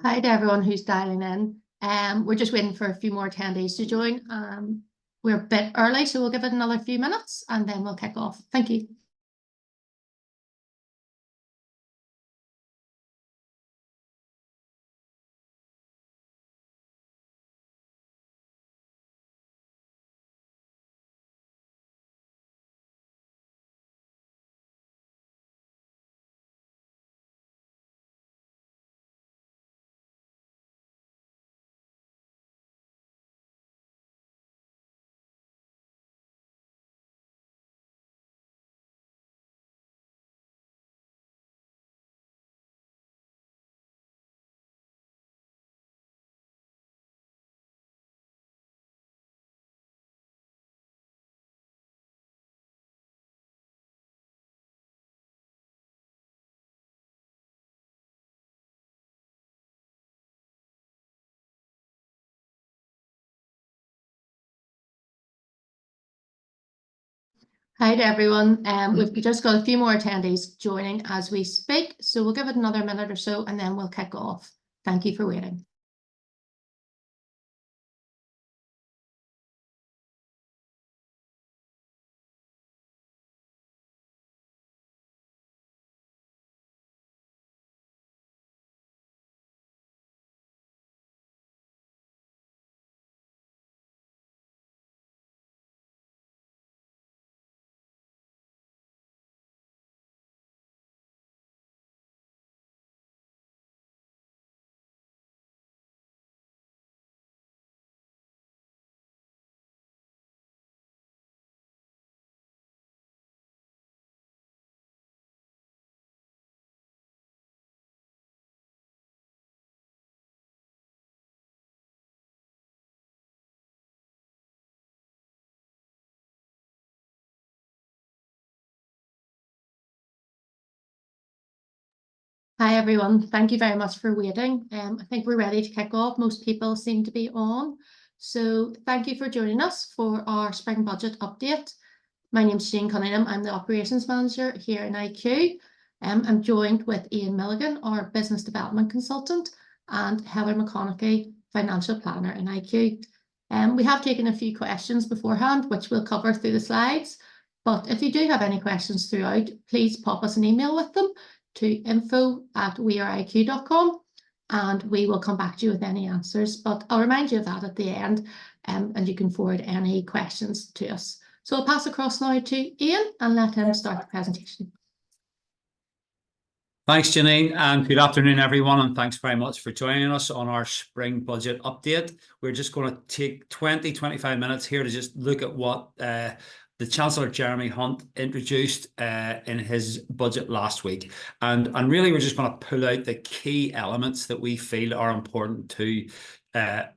Hi to everyone who's dialing in. We're just waiting for a few more attendees to join. We're a bit early, so we'll give it another few minutes and then we'll kick off. Thank you. Hi to everyone. We've just got a few more attendees joining as we speak, so we'll give it another minute or so and then we'll kick off. Thank you for waiting. Hi everyone, thank you very much for waiting. I think we're ready to kick off. Most people seem to be on. So thank you for joining us for our spring budget update. My name's Jane Cunningham. I'm the operations manager here in IQ. I'm joined with Ian Milligan, our business development consultant, and Heather McConaughey, financial planner in IQ. We have taken a few questions beforehand, which we'll cover through the slides. But if you do have any questions throughout, please pop us an email with them to info@weareiq.com and we will come back to you with any answers. But I'll remind you of that at the end, and you can forward any questions to us. So I'll pass across now to Ian and let him start the presentation. Thanks, Janine, and good afternoon, everyone, and thanks very much for joining us on our spring budget update. We're just going to take 20-25 minutes here to just look at what the Chancellor Jeremy Hunt introduced in his budget last week. And really, we're just going to pull out the key elements that we feel are important to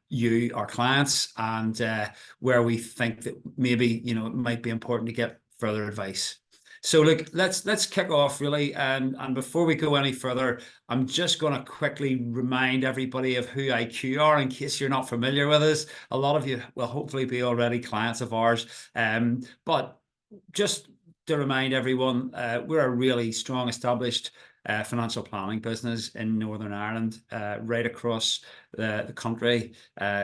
you, our clients, and where we think that maybe, it might be important to get further advice. So look, let's kick off really, and before we go any further, I'm just going to quickly remind everybody of who IQ are in case you're not familiar with us. A lot of you will hopefully be already clients of ours, but just to remind everyone, we're a really strong established financial planning business in Northern Ireland, right across the country.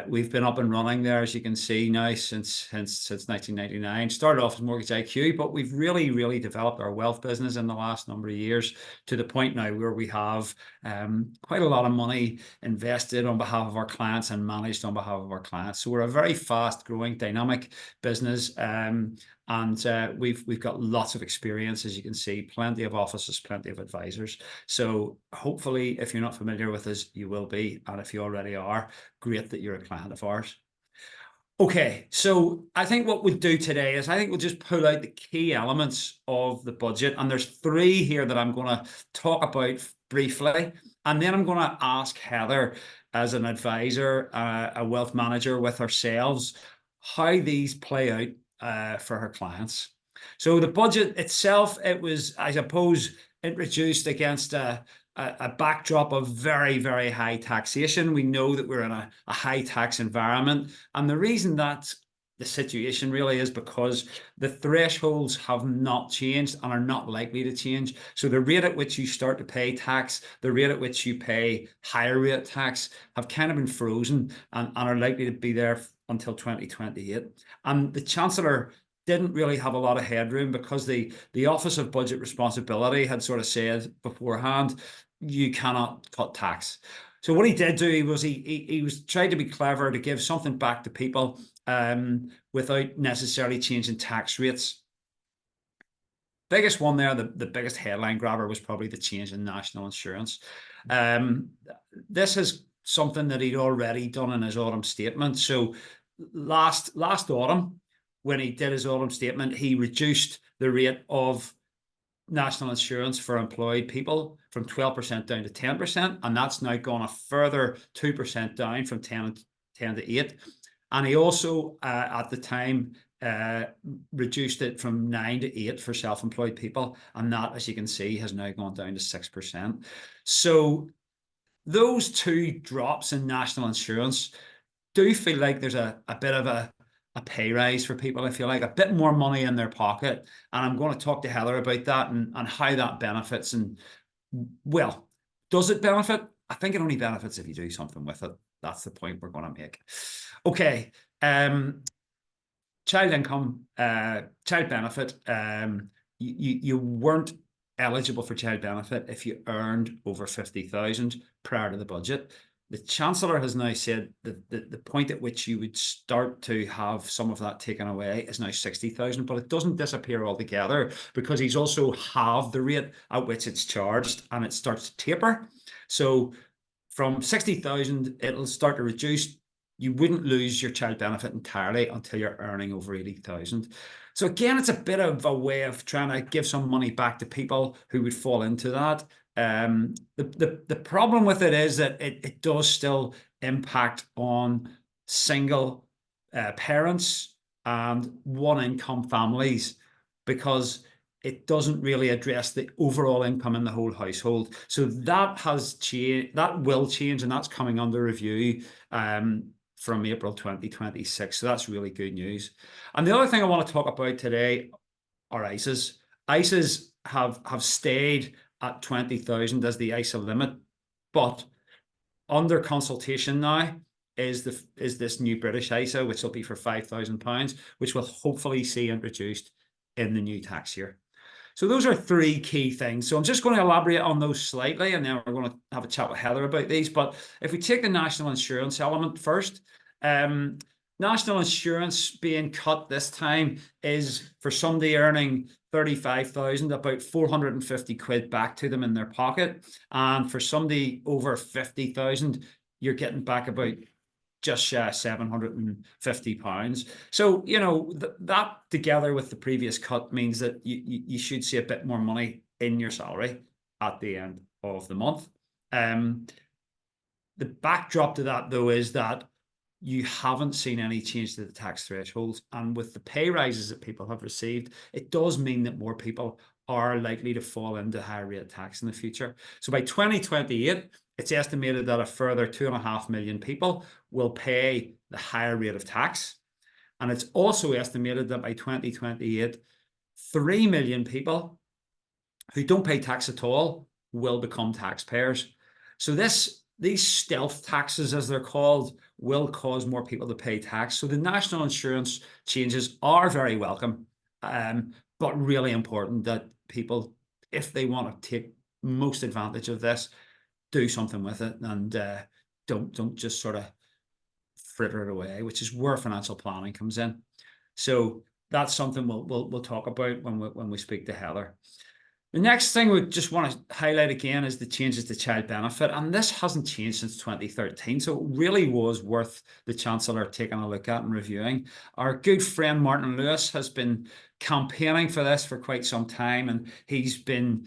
We've been up and running there, as you can see now, since 1999. Started off as Mortgage IQ, but we've really developed our wealth business in the last number of years to the point now where we have quite a lot of money invested on behalf of our clients and managed on behalf of our clients. So we're a very fast growing, dynamic business. And we've got lots of experience, as you can see, plenty of offices, plenty of advisors. So hopefully, if you're not familiar with us, you will be. And if you already are, great that you're a client of ours. Okay, so I think what we'll do today is we'll just pull out the key elements of the budget. And there's three here that I'm going to talk about briefly. And then I'm going to ask Heather, as an advisor, a wealth manager with ourselves, how these play out for her clients. So the budget itself, it was, I suppose, introduced against a backdrop of very high taxation. We know that we're in a high tax environment, and the reason that the situation really is because the thresholds have not changed and are not likely to change. So the rate at which you start to pay tax, the rate at which you pay higher rate tax have kind of been frozen and are likely to be there until 2028. And the Chancellor didn't really have a lot of headroom because the Office of Budget Responsibility had sort of said beforehand, you cannot cut tax. So what he did do was he was trying to be clever to give something back to people without necessarily changing tax rates. Biggest one there, the biggest headline grabber was probably the change in national insurance. This is something that he'd already done in his autumn statement. So last autumn, when he did his autumn statement, he reduced the rate of national insurance for employed people from 12% down to 10%, and that's now gone a further 2% down from 10 to 8. And he also, at the time, reduced it from 9 to 8 for self-employed people, and that, as you can see, has now gone down to 6%. So those two drops in national insurance do feel like there's a bit of a pay rise for people, if you like, a bit more money in their pocket. And I'm going to talk to Heather about that and how that benefits. And, well, does it benefit? I think it only benefits if you do something with it. That's the point we're going to make. Okay. Child income, child benefit. You weren't eligible for child benefit if you earned over 50,000 prior to the budget. The Chancellor has now said that the point at which you would start to have some of that taken away is now 60,000, but it doesn't disappear altogether because he's also halved the rate at which it's charged and it starts to taper. So from 60,000, it'll start to reduce. You wouldn't lose your child benefit entirely until you're earning over 80,000. So again, it's a bit of a way of trying to give some money back to people who would fall into that. The problem with it is that it does still impact on single parents and one income families because it doesn't really address the overall income in the whole household. So that has changed, that will change, and that's coming under review from April 2026. So that's really good news. And the other thing I want to talk about today are ISAs. ISAs have stayed at 20,000 as the ISA limit, but under consultation now is this new British ISA, which will be for £5,000, which will hopefully see introduced in the new tax year. So those are three key things. So I'm just going to elaborate on those slightly, and then we're going to have a chat with Heather about these. But if we take the national insurance element first, national insurance being cut this time is for somebody earning 35,000, about 450 quid back to them in their pocket. And for somebody over 50,000, you're getting back about just shy of £750. So, you know, that together with the previous cut means that you should see a bit more money in your salary at the end of the month. The backdrop to that, though, is that you haven't seen any change to the tax thresholds. And with the pay rises that people have received, it does mean that more people are likely to fall into higher rate tax in the future. So by 2028, it's estimated that a further 2.5 million people will pay the higher rate of tax. And it's also estimated that by 2028, 3 million people who don't pay tax at all will become taxpayers. So these stealth taxes, as they're called, will cause more people to pay tax. So the national insurance changes are very welcome, but really important that people, if they want to take most advantage of this, do something with it and don't just sort of fritter it away, which is where financial planning comes in. So that's something we'll talk about when we speak to Heather. The next thing we just want to highlight again is the changes to child benefit, and this hasn't changed since 2013, so it really was worth the Chancellor taking a look at and reviewing. Our good friend Martin Lewis has been campaigning for this for quite some time, and he's been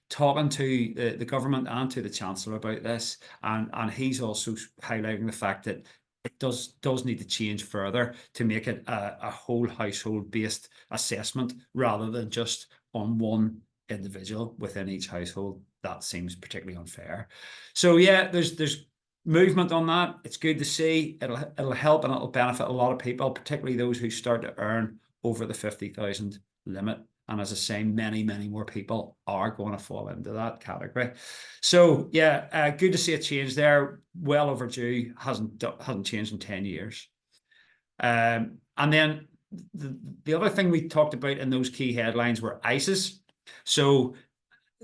talking to the government and to the Chancellor about this, and he's also highlighting the fact that it does need to change further to make it a whole household based assessment rather than just on one individual within each household. That seems particularly unfair. So yeah, there's movement on that. It's good to see. It'll help and it'll benefit a lot of people, particularly those who start to earn over the 50,000 limit. And as I say, many more people are going to fall into that category. So yeah, good to see a change there. Well overdue. Hasn't changed in 10 years. And then the other thing we talked about in those key headlines were ISAs. So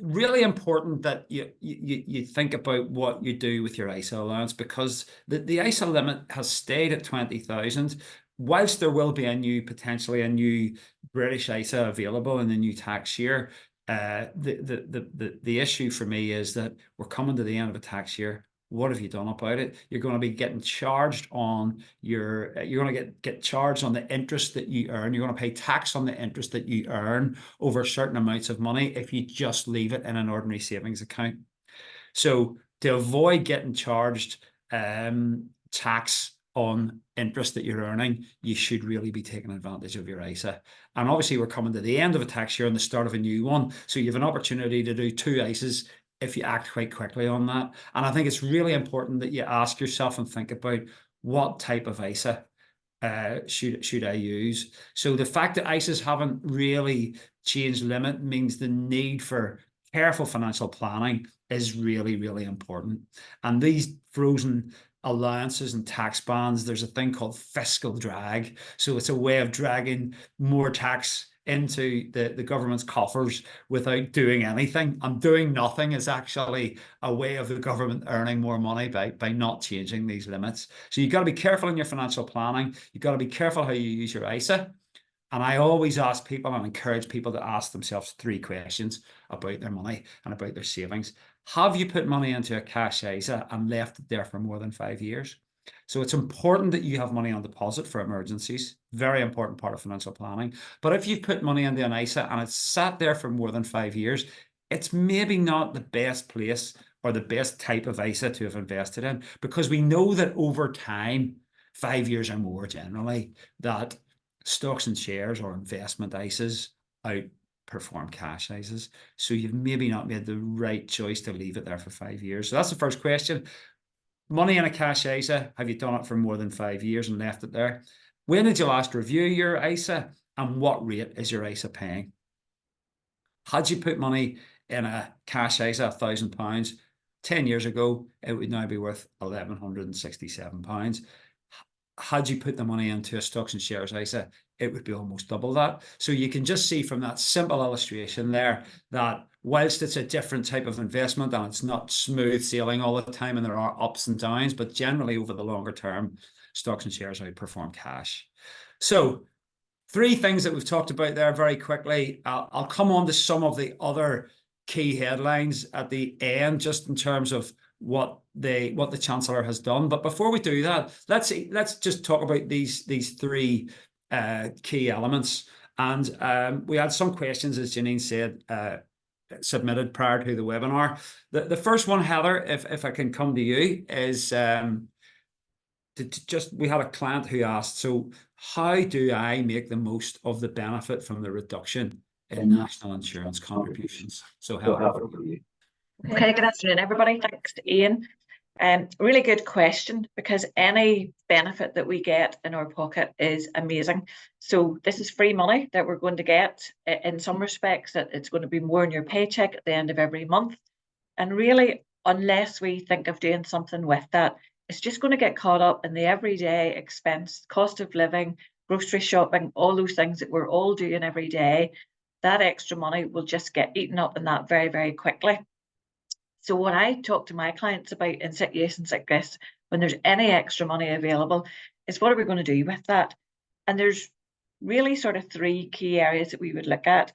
really important that you think about what you do with your ISA allowance, because the ISA limit has stayed at 20,000. Whilst there will be potentially a new British ISA available in the new tax year, the issue for me is that we're coming to the end of a tax year. What have you done about it? You're going to be getting charged on you're going to get charged on the interest that you earn. You're going to pay tax on the interest that you earn over certain amounts of money if you just leave it in an ordinary savings account. So to avoid getting charged tax on interest that you're earning, you should really be taking advantage of your ISA. And obviously we're coming to the end of a tax year and the start of a new one. So you have an opportunity to do 2 ISAs if you act quite quickly on that. And I think it's really important that you ask yourself and think about what type of ISA should I use. So the fact that ISAs haven't really changed limit means the need for careful financial planning is really important. And these frozen allowances and tax bands, there's a thing called fiscal drag. So it's a way of dragging more tax into the government's coffers without doing anything. And doing nothing is actually a way of the government earning more money by not changing these limits. So you've got to be careful in your financial planning. You've got to be careful how you use your ISA. And I always ask people and encourage people to ask themselves 3 questions about their money and about their savings. Have you put money into a cash ISA and left it there for more than 5 years? So it's important that you have money on deposit for emergencies. Very important part of financial planning. But if you've put money into an ISA and it's sat there for more than 5 years, it's maybe not the best place or the best type of ISA to have invested in, because we know that over time, 5 years or more generally, that stocks and shares or investment ISAs outperform cash ISAs. So you've maybe not made the right choice to leave it there for 5 years. So that's the first question. Money in a cash ISA, have you done it for more than 5 years and left it there? When did you last review your ISA, and what rate is your ISA paying? Had you put money in a cash ISA, £1,000, 10 years ago, it would now be worth £1,167. Had you put the money into a stocks and shares ISA, it would be almost double that. So you can just see from that simple illustration there that whilst it's a different type of investment and it's not smooth sailing all the time and there are ups and downs, but generally over the longer term, stocks and shares outperform cash. So 3 things that we've talked about there very quickly. I'll come on to some of the other key headlines at the end, just in terms of what the Chancellor has done. But before we do that, let's just talk about these 3 key elements. And we had some questions, as Janine said, submitted prior to the webinar. The first one, Heather, if I can come to you, is we had a client who asked, so how do I make the most of the benefit from the reduction in national insurance contributions? So Heather, over to you. Okay, good afternoon, everybody. Thanks to Ian. Really good question, because any benefit that we get in our pocket is amazing. So this is free money that we're going to get. In some respects, that it's going to be more in your paycheck at the end of every month. And really, unless we think of doing something with that, it's just going to get caught up in the everyday expense, cost of living, grocery shopping, all those things that we're all doing every day. That extra money will just get eaten up in that very quickly. So what I talk to my clients about in situations like this, when there's any extra money available, is what are we going to do with that? And there's really sort of 3 key areas that we would look at.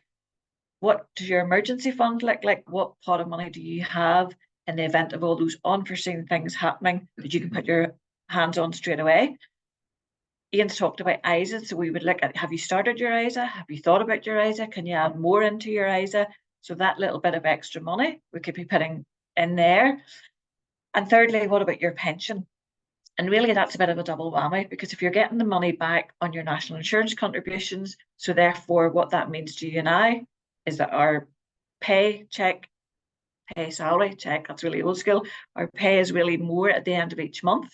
What does your emergency fund look like? What pot of money do you have in the event of all those unforeseen things happening that you can put your hands on straight away? Ian's talked about ISA, so we would look at, have you started your ISA? Have you thought about your ISA? Can you add more into your ISA? So that little bit of extra money we could be putting in there. And thirdly, what about your pension? And really that's a bit of a double whammy, because if you're getting the money back on your national insurance contributions, so therefore what that means to you and I is that our paycheck pay salary, check, that's really old school. Our pay is really more at the end of each month.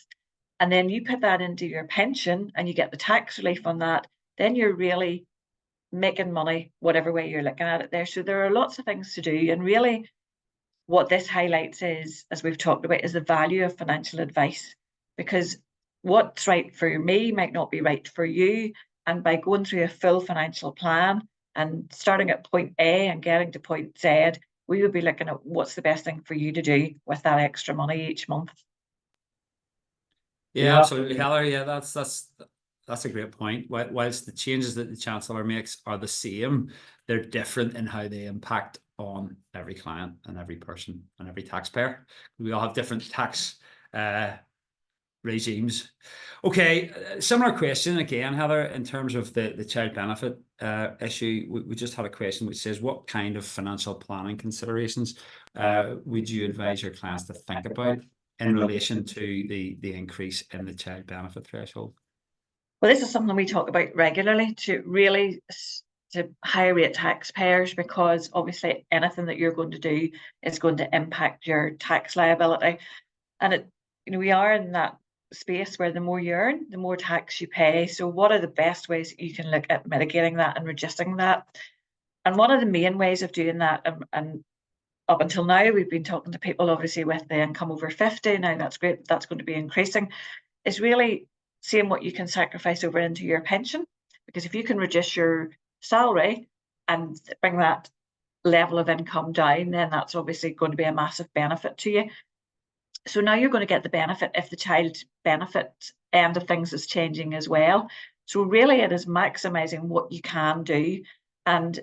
And then you put that into your pension and you get the tax relief on that, then you're really making money, whatever way you're looking at it there. So there are lots of things to do. And really what this highlights is, as we've talked about, is the value of financial advice, because what's right for me might not be right for you. And by going through a full financial plan and starting at point A and getting to point Z, we would be looking at what's the best thing for you to do with that extra money each month. Yeah, absolutely, Heather. Yeah, that's a great point. Whilst the changes that the Chancellor makes are the same, they're different in how they impact on every client and every person and every taxpayer. We all have different tax regimes. Okay, similar question again, Heather, in terms of the child benefit issue. We just had a question which says, what kind of financial planning considerations would you advise your clients to think about in relation to the increase in the child benefit threshold? Well, this is something we talk about regularly to higher rate taxpayers, because obviously anything that you're going to do is going to impact your tax liability. And we are in that space where the more you earn, the more tax you pay. So what are the best ways that you can look at mitigating that and reducing that? And one of the main ways of doing that, and up until now, we've been talking to people obviously with the income over 50. Now that's great, that's going to be increasing, is really seeing what you can sacrifice over into your pension. Because if you can reduce your salary and bring that level of income down, then that's obviously going to be a massive benefit to you. So now you're going to get the benefit if the child benefit end of things is changing as well. So really it is maximizing what you can do, and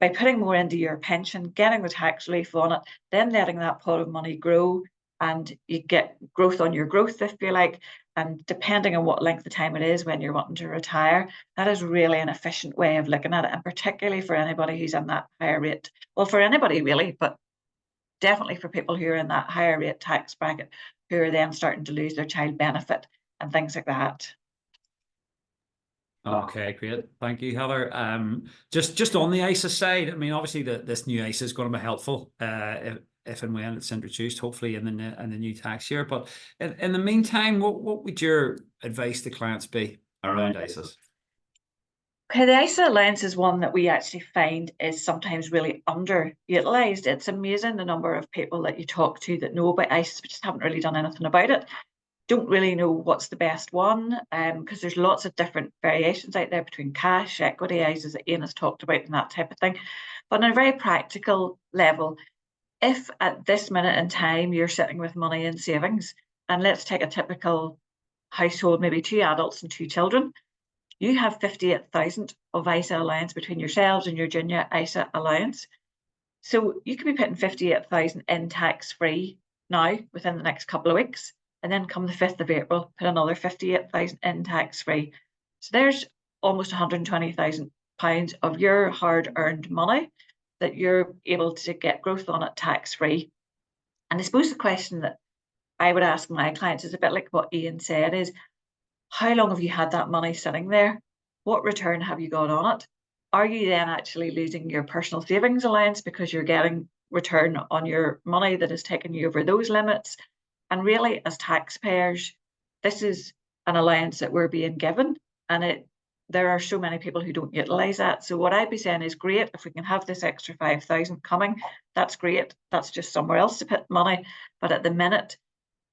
by putting more into your pension, getting the tax relief on it, then letting that pot of money grow, and you get growth on your growth, if you like. And depending on what length of time it is when you're wanting to retire, that is really an efficient way of looking at it. And particularly for anybody who's in that higher rate, well, for anybody really, but definitely for people who are in that higher rate tax bracket, who are then starting to lose their child benefit and things like that. Okay, great. Thank you, Heather. Just on the ISA side, I mean, obviously this new ISA is going to be helpful if and when it's introduced, hopefully in the new tax year. But in the meantime, what would your advice to clients be around ISAs? Okay, the ISA allowance is one that we actually find is sometimes really underutilized. It's amazing the number of people that you talk to that know about ISAs but just haven't really done anything about it. Don't really know what's the best one, because there's lots of different variations out there between cash, equity, ISAs that Ian has talked about and that type of thing. But on a very practical level, if at this minute in time you're sitting with money in savings, and let's take a typical household, maybe 2 adults and 2 children, you have 58,000 of ISA allowance between yourselves and your junior ISA allowance. So you could be putting 58,000 in tax-free now within the next couple of weeks. And then come the 5th of April, put another 58,000 in tax-free. So there's almost £120,000 of your hard-earned money that you're able to get growth on it tax-free. And I suppose the question that I would ask my clients is a bit like what Ian said, is how long have you had that money sitting there? What return have you got on it? Are you then actually losing your personal savings allowance because you're getting return on your money that has taken you over those limits? And really, as taxpayers, this is an allowance that we're being given, and there are so many people who don't utilise that. So what I'd be saying is, great, if we can have this extra 5,000 coming, that's great. That's just somewhere else to put money. But at the minute,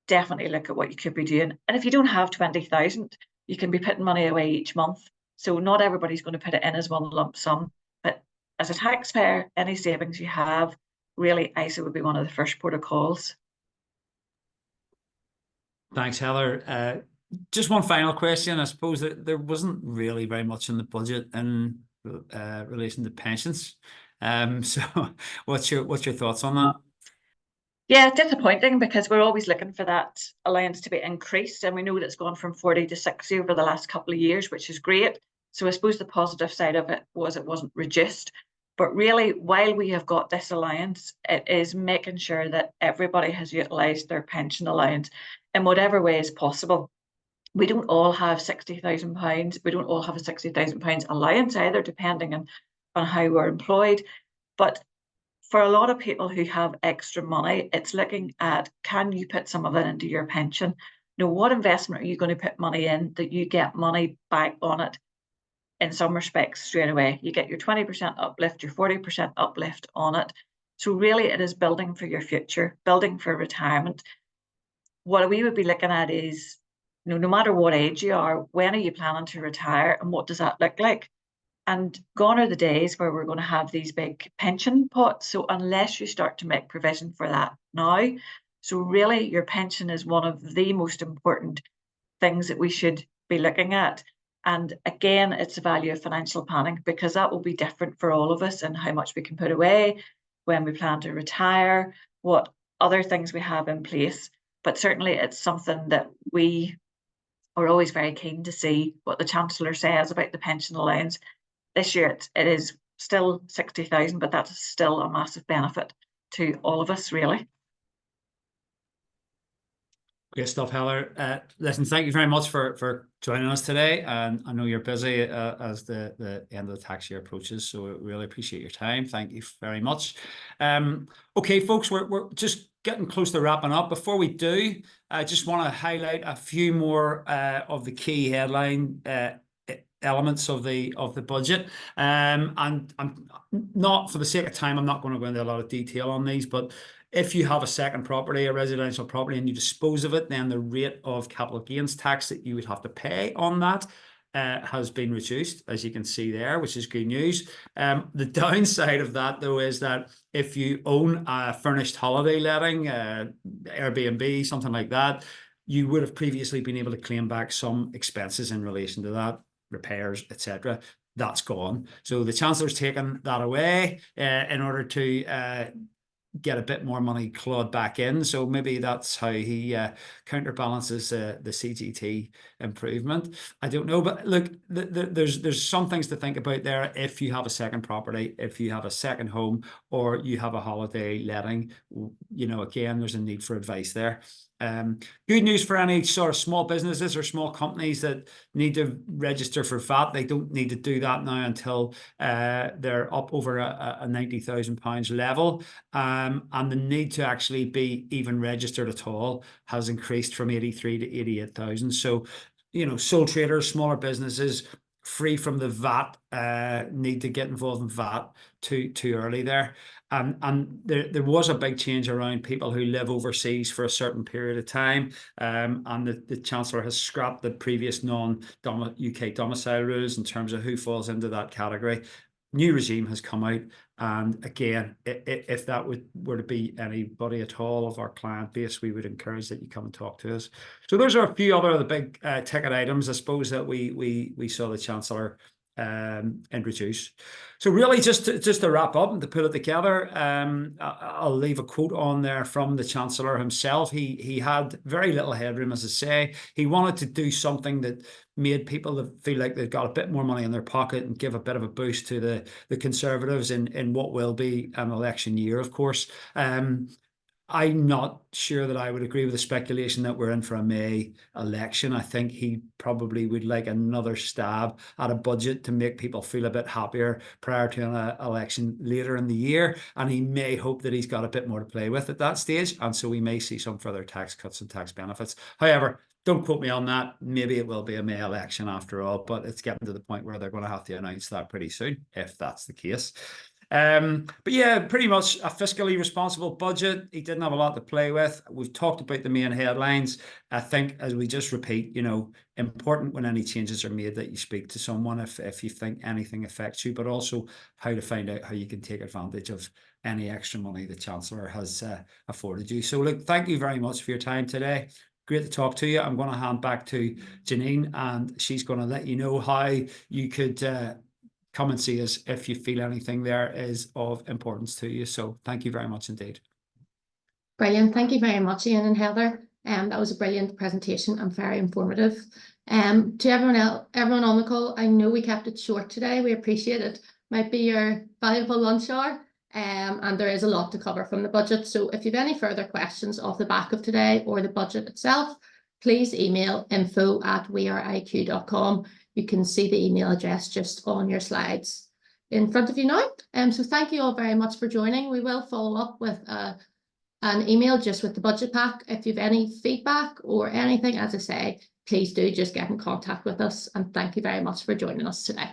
definitely look at what you could be doing. And if you don't have 20,000, you can be putting money away each month. So not everybody's going to put it in as one lump sum. But as a taxpayer, any savings you have, really, ISA would be one of the first port of calls. Thanks, Heather. Just one final question. I suppose that there wasn't really very much in the budget in relation to pensions. So what's your thoughts on that? Yeah, disappointing, because we're always looking for that allowance to be increased, and we know that it's gone from 40 to 60 over the last couple of years, which is great. So I suppose the positive side of it was it wasn't reduced. But really, while we have got this allowance, it is making sure that everybody has utilised their pension allowance in whatever way is possible. We don't all have £60,000. We don't all have a £60,000 allowance either, depending on how we're employed. But for a lot of people who have extra money, it's looking at, can you put some of it into your pension? You know, what investment are you going to put money in that you get money back on it in some respects straight away? You get your 20% uplift, your 40% uplift on it. So really it is building for your future, building for retirement. What we would be looking at is, you know, no matter what age you are, when are you planning to retire and what does that look like? And gone are the days where we're going to have these big pension pots. So unless you start to make provision for that now, so really your pension is one of the most important things that we should be looking at. And again, it's the value of financial planning, because that will be different for all of us and how much we can put away, when we plan to retire, what other things we have in place. But certainly it's something that we are always very keen to see what the Chancellor says about the pension allowance. This year it is still 60,000, but that's still a massive benefit to all of us, really. Great stuff, Heather. Listen, thank you very much for joining us today. And I know you're busy as the end of the tax year approaches, so we really appreciate your time. Thank you very much. Okay, folks, we're just getting close to wrapping up. Before we do, I just want to highlight a few more of the key headline elements of the budget, and I'm not, for the sake of time, I'm not going to go into a lot of detail on these, but if you have a second property, a residential property, and you dispose of it, then the rate of capital gains tax that you would have to pay on that has been reduced, as you can see there, which is good news. The downside of that, though, is that if you own a furnished holiday letting, Airbnb, something like that, you would have previously been able to claim back some expenses in relation to that, repairs, etc. That's gone. So the Chancellor's taken that away in order to get a bit more money clawed back in. So maybe that's how he counterbalances the CGT improvement. I don't know, but look, there's some things to think about there. If you have a second property, if you have a second home, or you have a holiday letting, you know, again, there's a need for advice there. Good news for any sort of small businesses or small companies that need to register for VAT. They don't need to do that now until they're up over a £90,000 level. And the need to actually be even registered at all has increased from 83 to 88,000. So, you know, sole traders, smaller businesses, free from the VAT, need to get involved in VAT too early there. And there was a big change around people who live overseas for a certain period of time. And the Chancellor has scrapped the previous non-UK domicile rules in terms of who falls into that category. New regime has come out, and again, if that were to be anybody at all of our client base, we would encourage that you come and talk to us. So those are a few other of the big ticket items, I suppose, that we saw the Chancellor introduce. So really, just to wrap up and to put it together, I'll leave a quote on there from the Chancellor himself. He had very little headroom, as I say. He wanted to do something that made people feel like they've got a bit more money in their pocket and give a bit of a boost to the Conservatives in what will be an election year, of course. I'm not sure that I would agree with the speculation that we're in for a May election. I think he probably would like another stab at a budget to make people feel a bit happier prior to an election later in the year. And he may hope that he's got a bit more to play with at that stage. And so we may see some further tax cuts and tax benefits. However, don't quote me on that. Maybe it will be a May election after all, but it's getting to the point where they're going to have to announce that pretty soon, if that's the case. But yeah, pretty much a fiscally responsible budget. He didn't have a lot to play with. We've talked about the main headlines. I think, as we just repeat, you know, important when any changes are made that you speak to someone if you think anything affects you, but also how to find out how you can take advantage of any extra money the Chancellor has afforded you. So look, thank you very much for your time today. Great to talk to you. I'm going to hand back to Janine, and she's going to let you know how you could come and see us if you feel anything there is of importance to you. So thank you very much indeed. Brilliant. Thank you very much, Ian and Heather. That was a brilliant presentation and very informative. To everyone on the call, I know we kept it short today. We appreciate it. Might be your valuable lunch hour. And there is a lot to cover from the budget. So if you have any further questions off the back of today or the budget itself, please email info@weareiq.com. You can see the email address just on your slides. in front of you now. So thank you all very much for joining. We will follow up with an email just with the budget pack. If you have any feedback or anything, as I say, please do just get in contact with us. And thank you very much for joining us today.